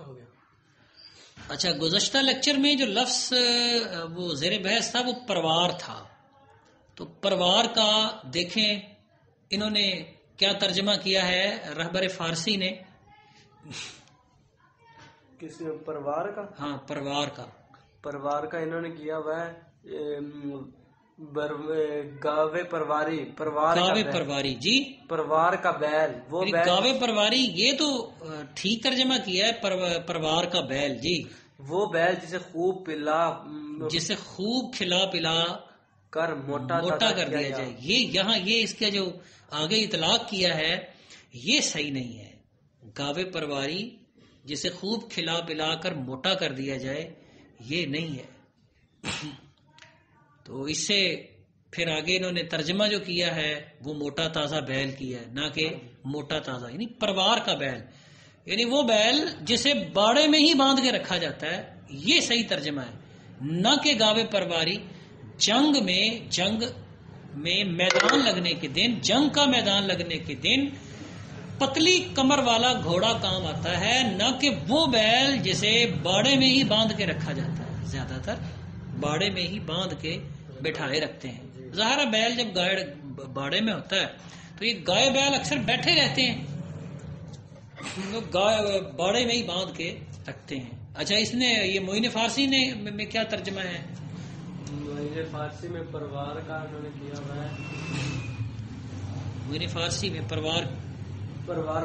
ہو گیا. اچھا، گزشتہ لیکچر میں جو لفظ وہ زیر بحث تھا وہ پروار تھا. تو پروار کا دیکھیں انہوں نے کیا ترجمہ کیا ہے رہبر فارسی نے. کس پروار کا؟ ہاں، پروار کا. پروار کا انہوں نے کیا ہوا ہے گاوے پرواری. گاوے پرواری. جی، پروار کا بیل. وہ بیل گاوے پرواری یہ تو ٹھیک ترجمہ کیا ہے. پروار کا بیل. جی، وہ بیل جسے خوب کھلا پلا کر موٹا کر دیا جائے. یہ یہاں یہ اس کا جو آگے اطلاق کیا ہے یہ صحیح نہیں ہے. گاوے پرواری جسے خوب کھلا پلا کر موٹا کر دیا جائے یہ نہیں ہے. تو اس سے پھر آگے انہوں نے ترجمہ جو کیا ہے وہ موٹا تازہ بیل کیا ہے، نہ کہ موٹا تازہ. یعنی پروار کا بیل یعنی وہ بیل جسے باڑے میں ہی باندھ کے رکھا جاتا ہے، یہ صحیح ترجمہ ہے. نہ کہ گاوے پرواری جنگ میں میدان لگنے کے دن، جنگ کا میدان لگنے کے دن پتلی کمر والا گھوڑا کام آتا ہے، نہ کہ وہ بیل جسے باڑے میں ہی باندھ کے رکھا جاتا ہے. زیادہ تر باڑے میں ہی باندھ کے بٹھائے رکھتے ہیں. ظاہر بیل جب باڑے میں ہوتا ہے تو یہ گائے بیل اکثر بیٹھے رہتے ہیں، باڑے میں ہی باندھ کے رکھتے ہیں. اچھا، اس نے یہ معین فارسی نے میں کیا ترجمہ ہے؟ معین فارسی میں پروار کا انہوں نے کیا ہوا ہے. معین فارسی میں پروار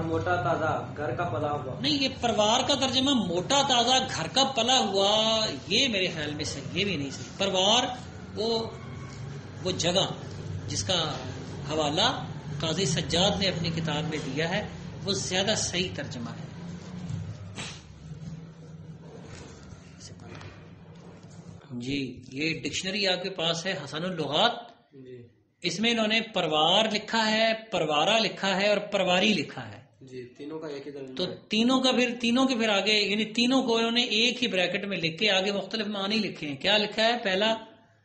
موٹا تازہ گھر کا پلا ہوا. نہیں، یہ پروار کا ترجمہ موٹا تازہ گھر کا پلا ہوا یہ میرے خیال میں صحیح، یہ بھی نہیں صحیح. پروار وہ جگہ جس کا حوالہ قاضی سجاد نے اپنی کتاب میں دیا ہے وہ زیادہ صحیح ترجمہ ہے. جی، یہ ڈکشنری آپ کے پاس ہے حسن اللغات. جی، اس میں انہوں نے پروار لکھا ہے، پروارا لکھا ہے اور پرواری لکھا ہے. جی، تینوں کا ایک ہی ترجمہ تو ہے. تینوں کے پھر آگے یعنی تینوں کو انہوں نے ایک ہی بریکٹ میں لکھ کے آگے مختلف معنی لکھے ہیں. کیا لکھا ہے؟ پہلا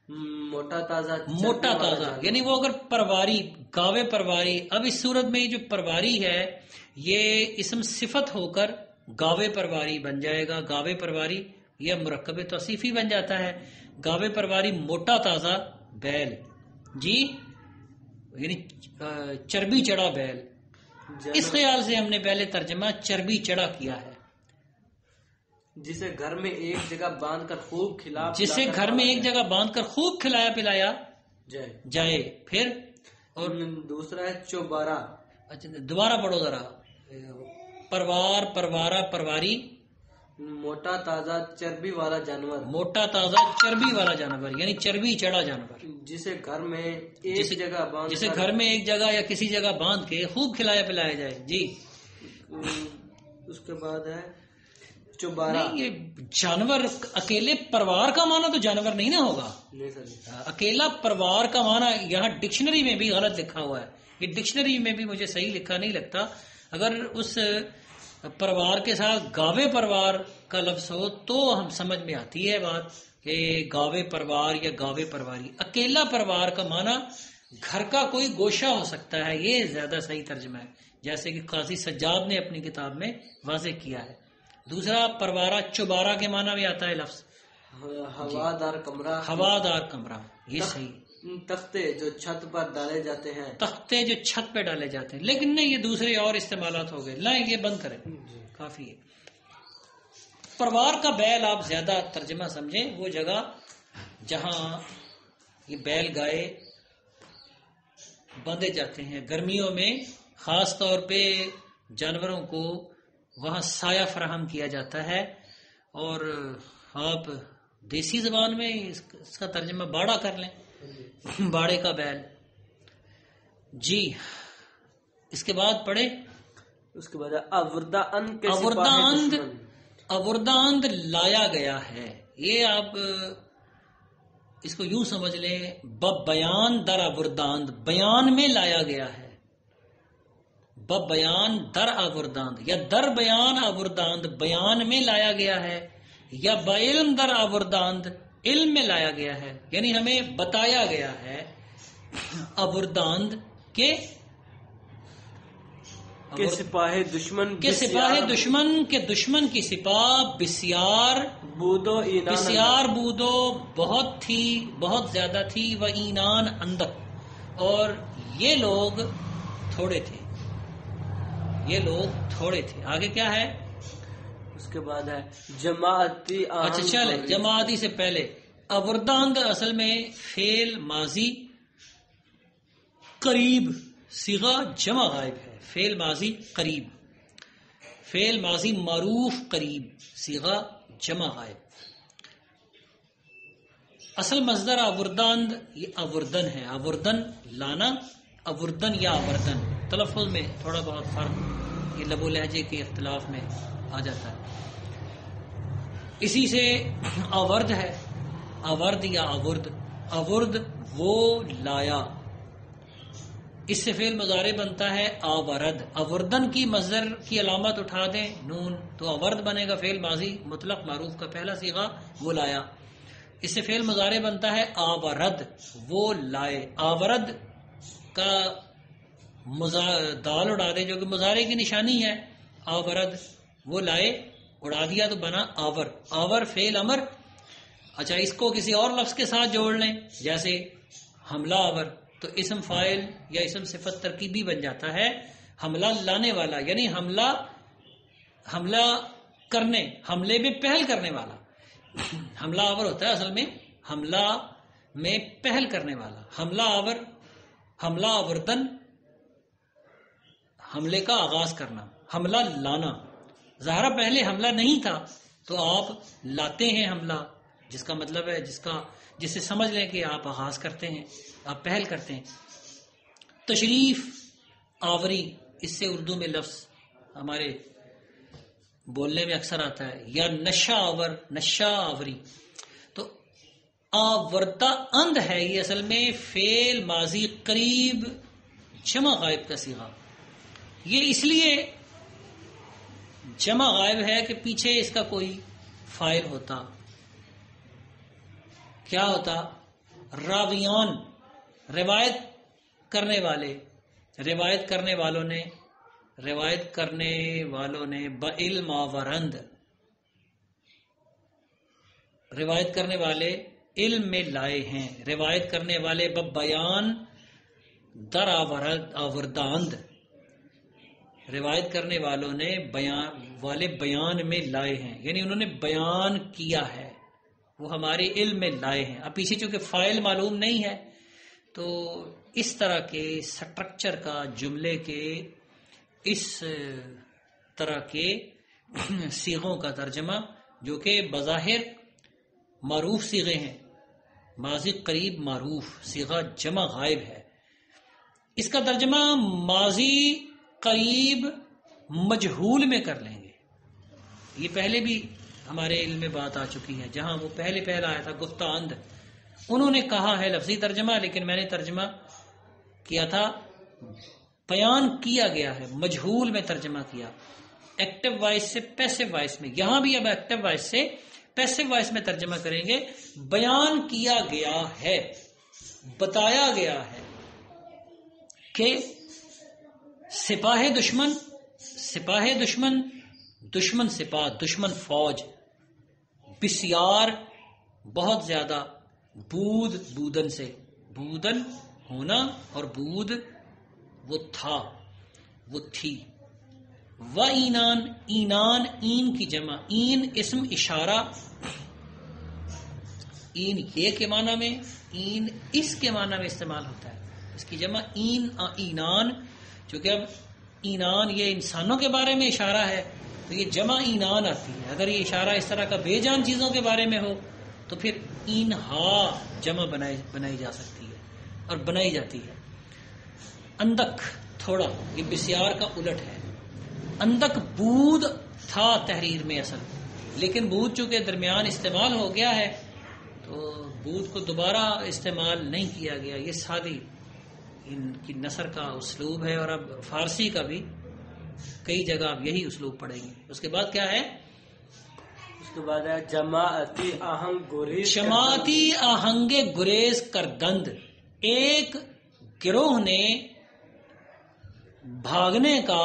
موٹا تازہ یعنی وہ اگر پرواری گاوے پرواری، اب اس صورت میں جو پرواری ہے یہ اسم صفت ہو کر گاوے پرواری بن جائے گا. گاوے پرواری یا مرکب توصیفی بن جاتا ہے. گاوے پرواری موٹا تازہ بیل. جی، یعنی چربی چڑھا بیل. اس خیال سے ہم نے پہلے ترجمہ چربی چڑھا کیا ہے. جسے گھر میں ایک جگہ باندھ کر خوب کھلایا پلایا جائے. پھر اور دوسرا ہے چوبارہ. اچھا، دوبارہ پڑھو ذرا. پروار، پروارا، پرواری. موٹا تازہ چربی والا جانور. موٹا تازہ چربی والا جانور یعنی چربی چڑھا جانور. جسے گھر میں ایک جگہ یا کسی جگہ باندھ کے خوب کھلایا پلایا جائے. جی، اس کے بعد ہے چوبارہ. یہ جانور اکیلے پروار کا معنی تو جانور نہیں نہ ہوگا. اکیلا پروار کا معنی یہاں ڈکشنری میں بھی غلط لکھا ہوا ہے. یہ ڈکشنری میں بھی مجھے صحیح لکھا نہیں لگتا. اگر اس پروار کے ساتھ گاوے پروار کا لفظ ہو تو ہم سمجھ میں آتی ہے بات کہ گاوے پروار یا گاوے پرواری. اکیلا پروار کا معنی گھر کا کوئی گوشہ ہو سکتا ہے، یہ زیادہ صحیح ترجمہ ہے جیسے کہ قاضی سجاد نے اپنی کتاب میں واضح کیا ہے. دوسرا پروارا چوبارہ کے معنی میں آتا ہے لفظ ہوادار کمرہ. ہوادار کمرہ یہ صحیح. تختے جو چھت پر ڈالے جاتے ہیں. تختے جو چھت پہ ڈالے جاتے ہیں. لیکن نہیں، یہ دوسرے اور استعمالات ہو گئے. لائیں یہ بند کریں، کافی ہے. پروار کا بیل آپ زیادہ ترجمہ سمجھیں، وہ جگہ جہاں یہ بیل گائے باندھے جاتے ہیں. گرمیوں میں خاص طور پہ جانوروں کو وہاں سایہ فراہم کیا جاتا ہے. اور آپ دیسی زبان میں اس کا ترجمہ باڑا کر لیں، باڑے کا بیل. جی، اس کے بعد پڑھے. اس کے بعد اورداند لایا گیا ہے. یہ آپ اس کو یوں سمجھ لیں، بیان در اورداند، بیان میں لایا گیا ہے. بیان در اورداند یا در بیان اورداند، بیان میں لایا گیا ہے. یا بعلم در اورداند، علم میں لایا گیا ہے. یعنی ہمیں بتایا گیا ہے اورداند کے کہ سپاہ دشمن کہ سپاہ دشمن کے دشمن کی سپاہ بسیار بودو اینان بسیار بودو بہت تھی، بہت زیادہ تھی، وہ اینان اندک، اور یہ لوگ تھوڑے تھے، یہ لوگ تھوڑے تھے۔ آگے کیا ہے؟ اس کے بعد ہے جماعتی آہنگ اچھا چلے، گریز۔ جماعتی سے پہلے اورداند اصل میں فعل ماضی قریب، صیغہ جمع غائب ہے، فعل ماضی قریب، فعل ماضی معروف قریب، صیغہ جمع غائب۔ اصل مصدر اورداند یہ اوردن ہے، اوردن لانا، اوردن یا اوردن، تلفظ میں تھوڑا بہت فرق یہ لب و لہجے کے اختلاف میں آ جاتا ہے۔ اسی سے آورد ہے، آورد یا آورد، آورد وہ لایا، اس سے فعل مضارع بنتا ہے آورد۔ آوردن کی مصدر کی علامت اٹھا دیں نون تو آورد بنے گا، فعل ماضی مطلق معروف کا پہلا صیغہ وہ لایا۔ اس سے فعل مضارع بنتا ہے آورد وہ لائے، آورد کا دال اڑا دے جو کہ مضارع کی نشانی ہے، آورد وہ لائے، اڑا دیا تو بنا آور، آور فعل امر۔ اچھا اس کو کسی اور لفظ کے ساتھ جوڑ لیں جیسے حملہ آور، تو اسم فاعل یا اسم صفت ترکیبی بن جاتا ہے حملہ لانے والا، یعنی حملہ کرنے، حملے میں پہل کرنے والا۔ حملہ آور ہوتا ہے اصل میں حملہ میں پہل کرنے والا، حملہ آور، حملہ آوردن، حملے کا آغاز کرنا، حملہ لانا۔ ظاہرہ پہلے حملہ نہیں تھا تو آپ لاتے ہیں حملہ، جس کا مطلب ہے جسے سمجھ لیں کہ آپ آغاز کرتے ہیں، آپ پہل کرتے ہیں۔ تشریف آوری، اس سے اردو میں لفظ ہمارے بولنے میں اکثر آتا ہے، یا نشہ آور، نشہ آوری۔ تو آوردہ اند ہے یہ اصل میں فعل ماضی قریب جمع غائب کا صیغہ۔ یہ اس لیے جمع غائب ہے کہ پیچھے اس کا کوئی فاعل ہوتا، کیا ہوتا؟ راویان، روایت کرنے والے، روایت کرنے والوں نے بعلم آورند، روایت کرنے والے علم میں لائے ہیں، روایت کرنے والے بیان در آورداند، روایت کرنے والوں نے بیان میں لائے ہیں، یعنی انہوں نے بیان کیا ہے، وہ ہمارے علم میں لائے ہیں۔ اب پیچھے چونکہ فاعل معلوم نہیں ہے تو اس طرح کے سٹرکچر کا، جملے کے اس طرح کے صیغوں کا ترجمہ جو کہ بظاہر معروف صیغے ہیں، ماضی قریب معروف، صیغہ جمع غائب ہے، اس کا ترجمہ ماضی قریب مجہول میں کر لیں گے۔ یہ پہلے بھی ہمارے علم میں بات آ چکی ہے، جہاں وہ پہلے آیا تھا گفتہ اند، انہوں نے کہا ہے لفظی ترجمہ، لیکن میں نے ترجمہ کیا تھا بیان کیا گیا ہے، مجہول میں ترجمہ کیا، ایکٹیو وائس سے پیسیو وائس میں۔ یہاں بھی اب ایکٹیو وائس سے پیسیو وائس میں ترجمہ کریں گے، بیان کیا گیا ہے، بتایا گیا ہے کہ سپاہ دشمن، دشمن سپاہ، دشمن فوج، بسیار بہت زیادہ، بودن سے، بودن ہونا اور بود وہ تھا، وہ تھی، و اینان، این کی جمع، این اسم اشارہ، این یہ کے معنی میں، این اس کے معنی میں استعمال ہوتا ہے، اس کی جمع اینان، چونکہ اب اینان یہ انسانوں کے بارے میں اشارہ ہے تو یہ جمع اینان آتی ہے۔ اگر یہ اشارہ اس طرح کا بے جان چیزوں کے بارے میں ہو تو پھر اینہا جمع بنائی جا سکتی ہے اور بنائی جاتی ہے۔ اندک تھوڑا، یہ بسیار کا الٹ ہے۔ اندک بود تھا تحریر میں اصل، لیکن بود چونکہ درمیان استعمال ہو گیا ہے تو بود کو دوبارہ استعمال نہیں کیا گیا۔ یہ سادی ان کی نثر کا اسلوب ہے، اور اب فارسی کا بھی کئی جگہ اب یہی اسلوب پڑھیں گے۔ اس کے بعد کیا ہے؟ اس کے بعد ہے جماعتی آہنگ گریز، جماعتی آہنگ گریز کردند، ایک گروہ نے بھاگنے کا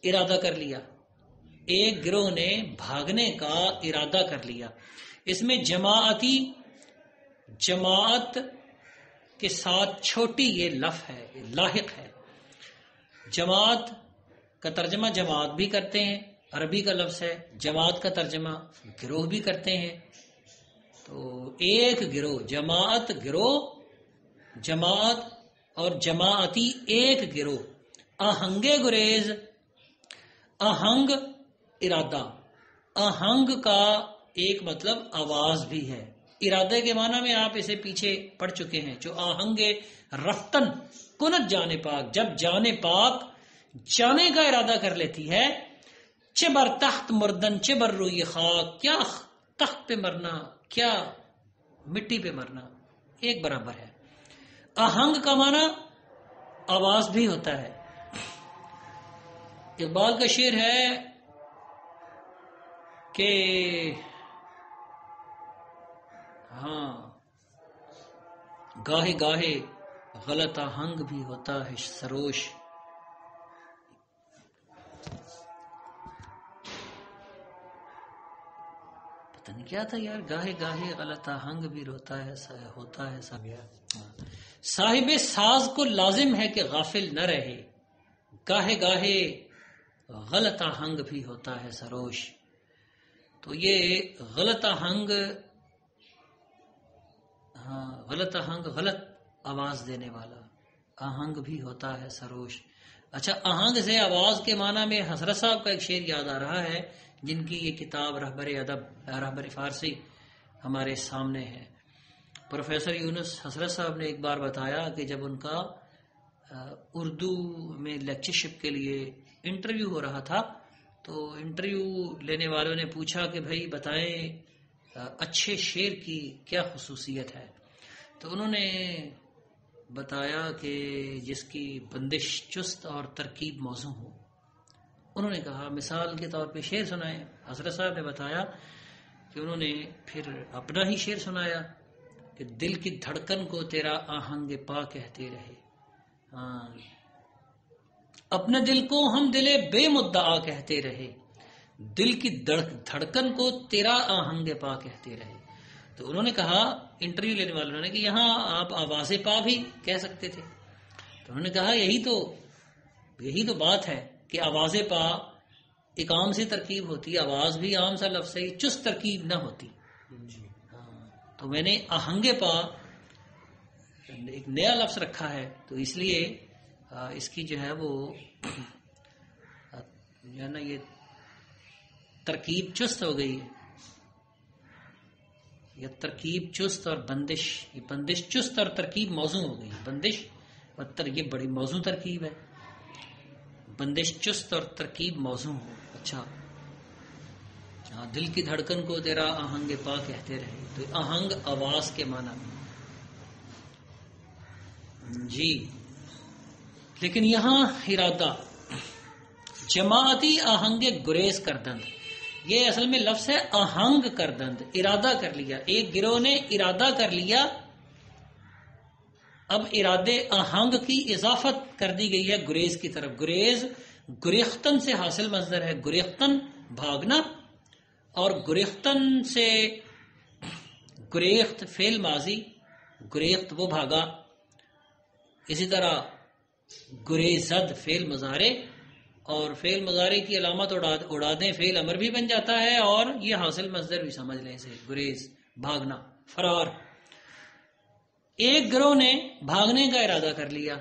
ارادہ کر لیا، ایک گروہ نے بھاگنے کا ارادہ کر لیا. اس میں جماعتی، جماعت کے ساتھ چھوٹی یہ لف ہے، لاحق ہے. جماعت کا ترجمہ جماعت بھی کرتے ہیں، عربی کا لفظ ہے. جماعت کا ترجمہ گروہ بھی کرتے ہیں. تو ایک گروہ، جماعت گروہ، جماعت اور جماعتی ایک گروہ. آہنگ گریز، آہنگ ارادہ. آہنگ کا ایک مطلب آواز بھی ہے. ارادے کے معنی میں آپ اسے پیچھے پڑھ چکے ہیں. جو آہنگ رفتن کنت جانے پاک، جب جانے پاک جانے کا ارادہ کر لیتی ہے. چبر تخت مردن چبر روی خاک، کیا تخت پہ مرنا کیا مٹی پہ مرنا ایک برابر ہے. آہنگ کا معنی آواز بھی ہوتا ہے. اقبال کا شعر ہے کہ ہاں، گاہے گاہے غلط آہنگ بھی ہوتا ہے سروش. پتہ نہیں کیا تھا یار، گاہے گاہے غلط آہنگ بھی ہوتا ہے سب. صاحب ساز کو لازم ہے کہ غافل نہ رہے، گاہے گاہے غلط آہنگ بھی ہوتا ہے سروش. تو یہ غلط آہنگ، ہاں غلط آہنگ، غلط آواز دینے والا، آہنگ بھی ہوتا ہے سروش. اچھا، آہنگ سے آواز کے معنی میں حضرت صاحب کا ایک شعر یاد آ رہا ہے، جن کی یہ کتاب رہبر ادب، رہبر فارسی ہمارے سامنے ہے. پروفیسر یونس حضرت صاحب نے ایک بار بتایا کہ جب ان کا اردو میں لیکچرشپ کے لیے انٹرویو ہو رہا تھا، تو انٹرویو لینے والوں نے پوچھا کہ بھائی بتائیں اچھے شعر کی کیا خصوصیت ہے. تو انہوں نے بتایا کہ جس کی بندش چست اور ترکیب موزوں ہو. انہوں نے کہا مثال کے طور پہ شعر سنائیں. حضرت صاحب نے بتایا کہ انہوں نے پھر اپنا ہی شعر سنایا کہ دل کی دھڑکن کو تیرا آہنگ پا کہتے رہے. ہاں، اپنے دل کو ہم دل بے مدعا کہتے رہے، دل کی دھڑکن کو تیرا آہنگ پا کہتے رہے. تو انہوں نے کہا، انٹرویو لینے والوں نے، کہ یہاں آپ آواز پا بھی کہہ سکتے تھے. تو انہوں نے کہا یہی تو بات ہے کہ آواز پا ایک عام سی ترکیب ہوتی، آواز بھی عام سا لفظ ہے، چست ترکیب نہ ہوتی. تو میں نے آہنگ پا ایک نیا لفظ رکھا ہے، تو اس لیے اس کی جو ہے وہ نا یہ ترکیب چست ہو گئی ہے. یہ ترکیب چست اور بندش، یہ بندش چست اور ترکیب موزوں ہو گئی. بندش اور یہ بڑی موزوں ترکیب ہے. بندش چست اور ترکیب موزوں ہو. اچھا، ہاں، دل کی دھڑکن کو تیرا آہنگ پا کہتے رہے. تو آہنگ آواز کے معنی میں جی. لیکن یہاں ارادہ، جماعتی آہنگ گریز کردند، یہ اصل میں لفظ ہے آہنگ کردند، ارادہ کر لیا. ایک گروہ نے ارادہ کر لیا. اب ارادے آہنگ کی اضافت کر دی گئی ہے گریز کی طرف. گریز گریختن سے حاصل مصدر ہے. گریختن بھاگنا، اور گریختن سے گریخت فعل ماضی، گریخت وہ بھاگا. اسی طرح گریزد فعل مضارع، اور فعل مضارع کی علامت اڑا دیں فعل امر بھی بن جاتا ہے، اور یہ حاصل مصدر بھی سمجھ لیں اسے. گریز بھاگنا، فرار. ایک گروہ نے بھاگنے کا ارادہ کر لیا.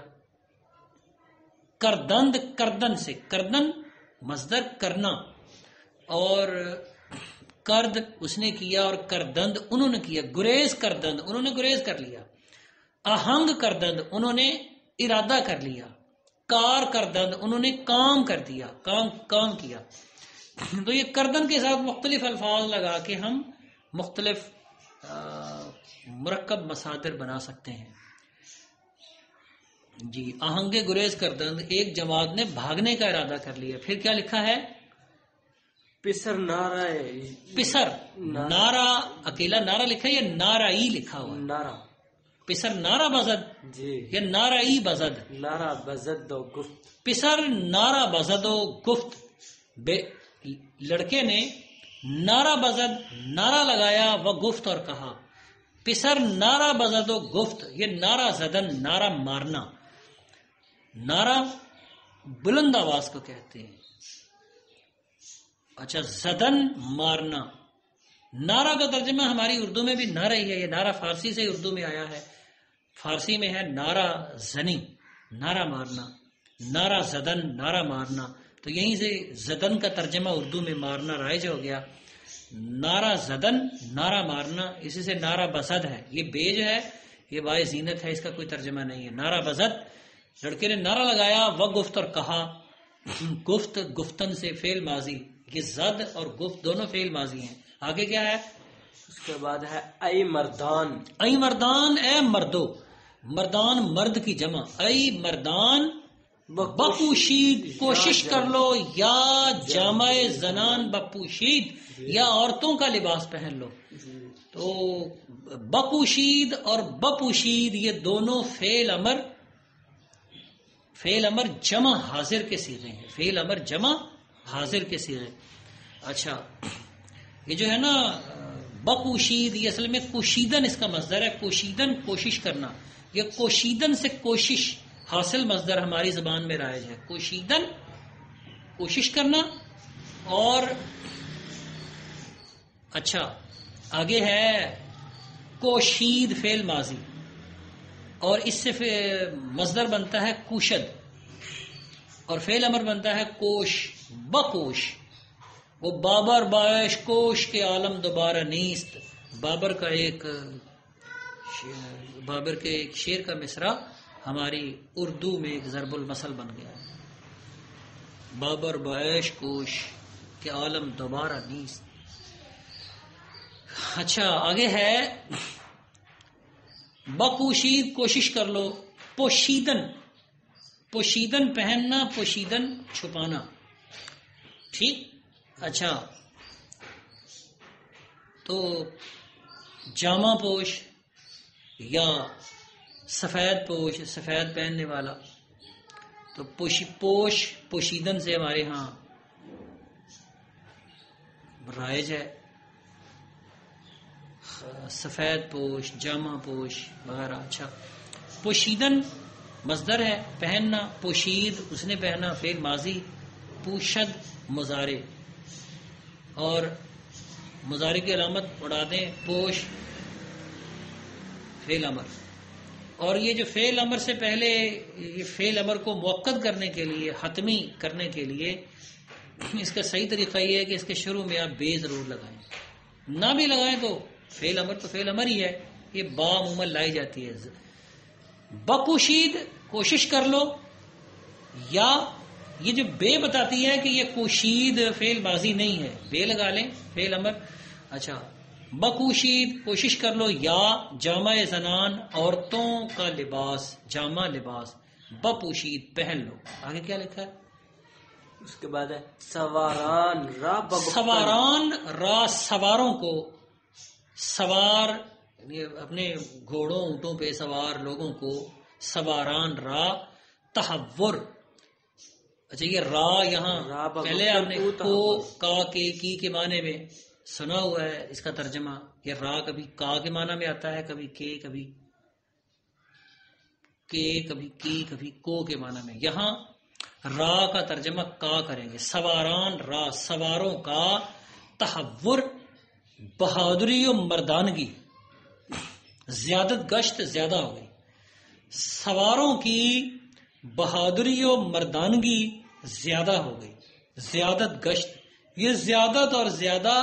کردند، کردن سے، کردن مصدر کرنا، اور کرد اس نے کیا، اور کردند انہوں نے کیا. گریز کردند انہوں نے گریز کر لیا. آہنگ کردند انہوں نے ارادہ کر لیا. کار کردند انہوں نے کام کر دیا، کام کیا. تو یہ کردن کے ساتھ مختلف الفاظ لگا کے ہم مختلف مرکب مصادر بنا سکتے ہیں. جی، آہنگ گریز کردند، ایک جماعت نے بھاگنے کا ارادہ کر لیا. پھر کیا لکھا ہے؟ پسر نارا، پسر نارا، اکیلا نارا لکھا ہے یا نارائی لکھا ہوا؟ نارا. پسر نارا بزد جی یا نارا ای بزد؟ نارا بزد و گفت. پسر نارا بزد و گفت، لڑکے نے نارا بزد نعرہ لگایا و گفت اور کہا. پسر نارا بزد و گفت، یہ نعرہ زدن نعرہ مارنا، نعرہ بلند آواز کو کہتے ہیں. اچھا زدن مارنا، نعرہ کا ترجمہ ہماری اردو میں بھی نعرہ ہی ہے. یہ نعرہ فارسی سے اردو میں آیا ہے. فارسی میں ہے نعرہ زنی، نعرہ مارنا. نعرہ زدن نعرہ مارنا، تو یہیں سے زدن کا ترجمہ اردو میں مارنا رائج ہو گیا. نعرہ زدن نعرہ مارنا، اسی سے نعرہ بزد ہے. یہ بے جو ہے یہ بائے زینت ہے، اس کا کوئی ترجمہ نہیں ہے. نعرہ بزد، لڑکے نے نعرہ لگایا. و گفت اور کہا. گفت گفتن سے فعل ماضی، یہ زد اور گفت دونوں فعل ماضی ہیں. آگے کیا ہے؟ اس کے بعد ہے اے مردان. ای مردان، اے مردو. مردان مرد کی جمع. ای مردان بپوشید، کوشش کر لو. یا جامع زنان بپوشید، یا عورتوں کا لباس پہن لو. تو بپوشید اور بپوشید یہ دونوں فعل امر جمع حاضر کے صیغے ہیں. فعل امر جمع حاضر کے صیغے. اچھا یہ جو ہے نا بپوشید، یہ اصل میں کوشیدن اس کا مصدر ہے. کوشیدن کوشش کرنا. یہ کوشیدن سے کوشش حاصل مصدر ہماری زبان میں رائج ہے. کوشیدن کوشش کرنا. اور اچھا آگے ہے کوشید فعل ماضی، اور اس سے مصدر بنتا ہے کوشد، اور فعل امر بنتا ہے کوش. بکوش، وہ بابر باش کوش کے عالم دوبارہ نیست. بابر کے ایک شعر کا مصرع ہماری اردو میں ایک ضرب المثل بن گیا ہے. بابر باش کوش کے عالم دوبارہ نیست. اچھا آگے ہے بکوشید کوشش کر لو. پوشیدن، پوشیدن پہننا، پوشیدن چھپانا. ٹھیک. اچھا تو جامہ پوش یا سفید پوش، سفید پہننے والا. تو پوش پوشیدن سے ہمارے ہاں رائج ہے. سفید پوش، جامہ پوش وغیرہ. اچھا پوشیدن مصدر ہے پہننا. پوشید اس نے پہنا فعل ماضی. پوشد مضارع، اور مضارع کی علامت اڑا دیں پوش فعل امر. اور یہ جو فعل امر سے پہلے، یہ فعل امر کو موقت کرنے کے لیے، حتمی کرنے کے لیے، اس کا صحیح طریقہ یہ ہے کہ اس کے شروع میں آپ بے ضرور لگائیں. نہ بھی لگائیں تو فعل امر تو فعل امر ہی ہے. یہ با عموماً لائی جاتی ہے. بپوشید کوشش کر لو. یا یہ جو بے بتاتی ہے کہ یہ کوشید فعل ماضی نہیں ہے، بے لگا لیں فعل امر. اچھا بکوشید کوشش کر لو. یا جامع زنان عورتوں کا لباس، جامع لباس. بپوشید پہن لو. آگے کیا لکھا ہے؟ اس کے بعد ہے سواران را بگفتن. سواران را سواروں کو. سوار یعنی اپنے گھوڑوں اونٹوں پہ سوار لوگوں کو. سواران را تحور. اچھا یہ را یہاں پہلے آپ نے کو کا کے کی کے معنی میں سنا ہوا ہے اس کا ترجمہ. یہ را کبھی کا کے معنی میں آتا ہے، کبھی کے، کبھی کبھی کی، کبھی کو کے معنی میں. یہاں را کا ترجمہ کا کریں گے. سواران را سواروں کا. تحور بہادری و مردانگی. زیادت گشت زیادہ ہو گئی. سواروں کی بہادری و مردانگی زیادہ ہو گئی. زیادت گشت، یہ زیادت اور زیادہ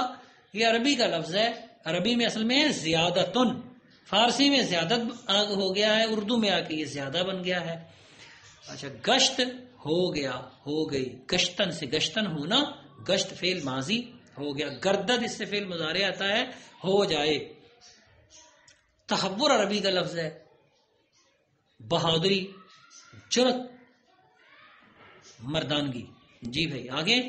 یہ عربی کا لفظ ہے. عربی میں اصل میں زیادتن. فارسی میں زیادت ہو گیا ہے، اردو میں آ کے یہ زیادہ بن گیا ہے. اچھا گشت ہو گیا، ہو گئی. گشتن سے گشتن ہونا، گشت فعل ماضی ہو گیا. گردد اس سے فعل مضارع آتا ہے ہو جائے. تحور عربی کا لفظ ہے. بہادری، جرت، مردانگی. جی بھائی آگے.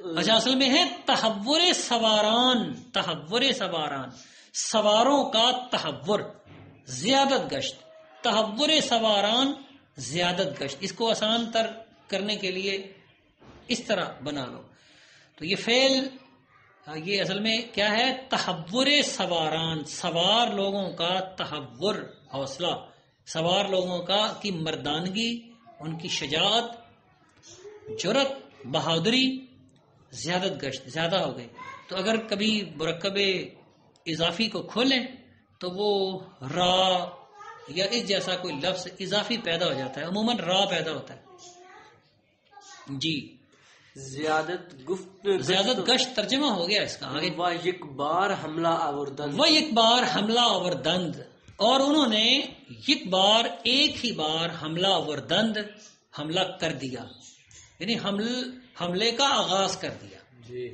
اچھا اصل میں ہے تحور سواران. تحور سواران، سواروں کا تحور. زیادت گشت، تحور سواران زیادت گشت، اس کو آسان تر کرنے کے لیے اس طرح بنا لو. تو یہ فعل یہ اصل میں کیا ہے؟ تحور سواران، سوار لوگوں کا تحور، حوصلہ، سوار لوگوں کا کی مردانگی، ان کی شجاعت، جرت، بہادری، زیادت گشت، زیادہ ہو گئی. تو اگر کبھی مرکب اضافی کو کھولیں تو وہ را یا اس جیسا کوئی لفظ اضافی پیدا ہو جاتا ہے، عموماً را پیدا ہوتا ہے. جی زیادت گشت ترجمہ ہو گیا اس کا. آگے وہ یک بار حملہ آوردن، وہ ایک بار حملہ آوردند، اور انہوں نے یک بار ایک ہی بار حملہ آوردند، حملہ کر دیا، یعنی حملے کا آغاز کر دیا. جی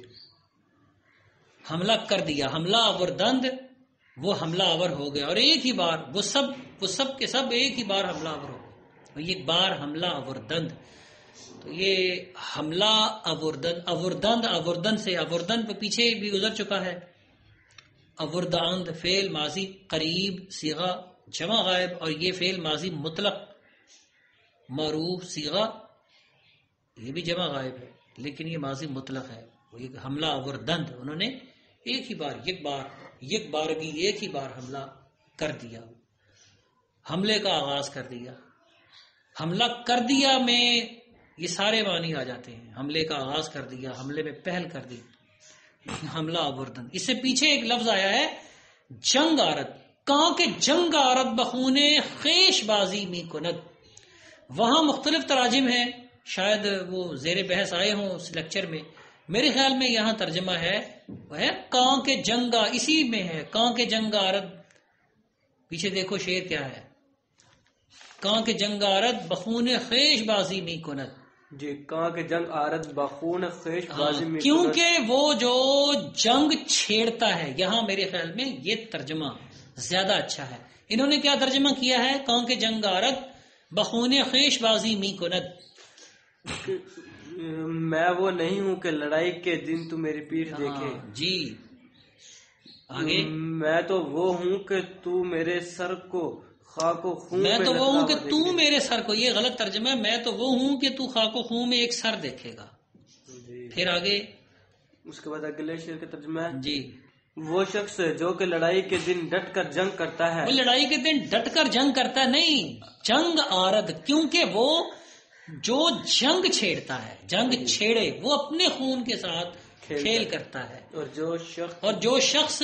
حملہ کر دیا، حملہ آوردند، وہ حملہ آور ہو گیا، اور ایک ہی بار وہ سب کے سب ایک ہی بار حملہ آور ہو گئے. ایک بار حملہ آوردند، تو یہ حملہ آوردند سے آوردند پہ پیچھے بھی گزر چکا ہے. آورداند فعل ماضی قریب صیغہ جمع غائب، اور یہ فعل ماضی مطلق معروف صیغہ یہ بھی جمع غائب ہے، لیکن یہ ماضی مطلق ہے. وہ ایک حملہ آوردند، انہوں نے ایک ہی بار، یک بارگی، ایک ہی بار حملہ کر دیا، حملے کا آغاز کر دیا. حملہ کر دیا میں یہ سارے معنی آ جاتے ہیں. حملے کا آغاز کر دیا، حملے میں پہل کر دی، حملہ آوردن. اس سے پیچھے ایک لفظ آیا ہے جنگ آرد، کہاں کہ جنگ آرد بخونے خیش بازی می کند. وہاں مختلف تراجم ہیں، شاید وہ زیر بحث آئے ہوں اس لیکچر میں. میرے خیال میں یہاں ترجمہ ہے وہ ہے کہاں کے جنگا، اسی میں ہے کہاں کے جنگ آرد. پیچھے دیکھو شعر کیا ہے، کہاں کے جنگ آرد بخون خیش بازی می کند. جی کہاں کہ جنگ آرد بخون خیش بازی میں، کیونکہ وہ جو جنگ چھیڑتا ہے. یہاں میرے خیال میں یہ ترجمہ زیادہ اچھا ہے. انہوں نے کیا ترجمہ کیا ہے؟ کہاں کے جنگ آرد بخون خیش بازی می کند. میں وہ نہیں ہوں کہ لڑائی کے دن تو میری پیٹھ دیکھے. جی آگے، میں تو وہ ہوں کہ تو میرے سر کو خاک و خون میں تو وہ ہوں کہ تو دیکھے. میرے سر کو، یہ غلط ترجمہ ہے. میں تو وہ ہوں کہ تو خاک و خون میں ایک سر دیکھے گا. جی پھر آگے، اس کے بعد اگلے شعر کا ترجمہ ہے جی وہ شخص جو کہ لڑائی کے دن ڈٹ کر جنگ کرتا ہے. وہ لڑائی کے دن ڈٹ کر جنگ کرتا ہے، نہیں جنگ آرد، کیونکہ وہ جو جنگ چھیڑتا ہے، جنگ چھیڑے، وہ اپنے خون کے ساتھ کھیل کرتا ہے. اور جو شخص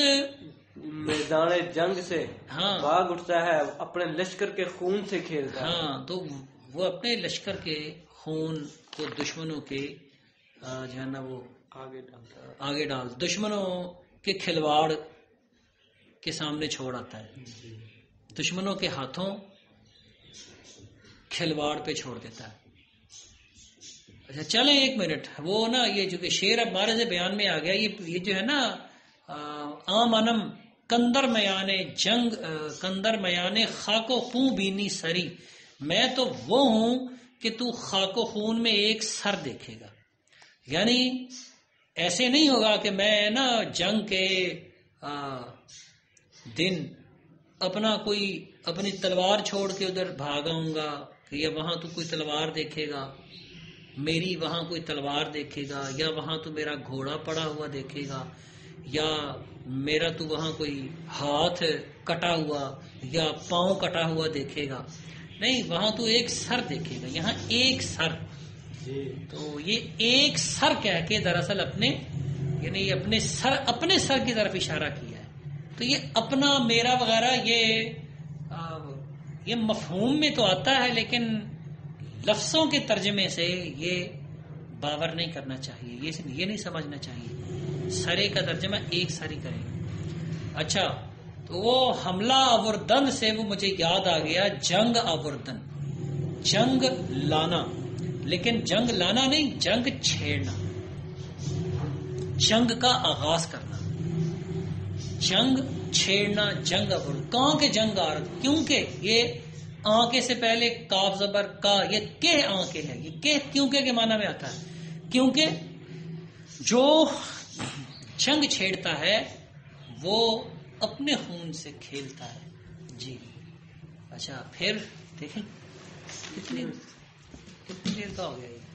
میدان جنگ سے بھاگ اٹھتا ہے اپنے لشکر کے خون سے کھیلتا ہے. ہاں، تو وہ اپنے لشکر کے خون کو دشمنوں کے جو ہے نا وہ آگے ڈال دشمنوں کے کھلواڑ کے سامنے چھوڑ آتا ہے، دشمنوں کے ہاتھوں کھلواڑ پہ چھوڑ دیتا ہے. اچھا چلیں ایک منٹ، وہ نا یہ جو کہ شعر اب مارے سے بیان میں آ گیا، یہ جو ہے نا عام انم کندر میانے جنگ، کندر میانے خاک و خون بینی سری. میں تو وہ ہوں کہ تو خاک و خون میں ایک سر دیکھے گا. یعنی ایسے نہیں ہوگا کہ میں نا جنگ کے دن اپنی تلوار چھوڑ کے ادھر بھاگاؤں گا کہ یا وہاں تو کوئی تلوار دیکھے گا میری، وہاں کوئی تلوار دیکھے گا، یا وہاں تو میرا گھوڑا پڑا ہوا دیکھے گا، یا میرا تو وہاں کوئی ہاتھ کٹا ہوا یا پاؤں کٹا ہوا دیکھے گا. نہیں، وہاں تو ایک سر دیکھے گا. یہاں ایک سر، تو یہ ایک سر کہہ کے دراصل یعنی اپنے سر کی طرف اشارہ کیا ہے. تو یہ اپنا میرا وغیرہ یہ مفہوم میں تو آتا ہے، لیکن لفظوں کے ترجمے سے یہ باور نہیں کرنا چاہیے، یہ نہیں سمجھنا چاہیے. سرے کا ترجمہ ایک سر ہی کرے. اچھا، تو وہ حملہ آوردن سے وہ مجھے یاد آ گیا جنگ آوردن، جنگ لانا، لیکن جنگ لانا نہیں، جنگ چھیڑنا، جنگ کا آغاز کرنا، جنگ چھیڑنا، جنگ آورد. کہاں کے جنگ آرد، کیونکہ یہ آنکھیں سے پہلے کاف زبر کا، یہ کہ آنکھیں ہے، یہ کہ کیونکہ کے معنی میں آتا ہے. کیونکہ جو جنگ چھیڑتا ہے وہ اپنے خون سے کھیلتا ہے. جی اچھا پھر دیکھیں کتنی دیر کا ہو گیا یہ.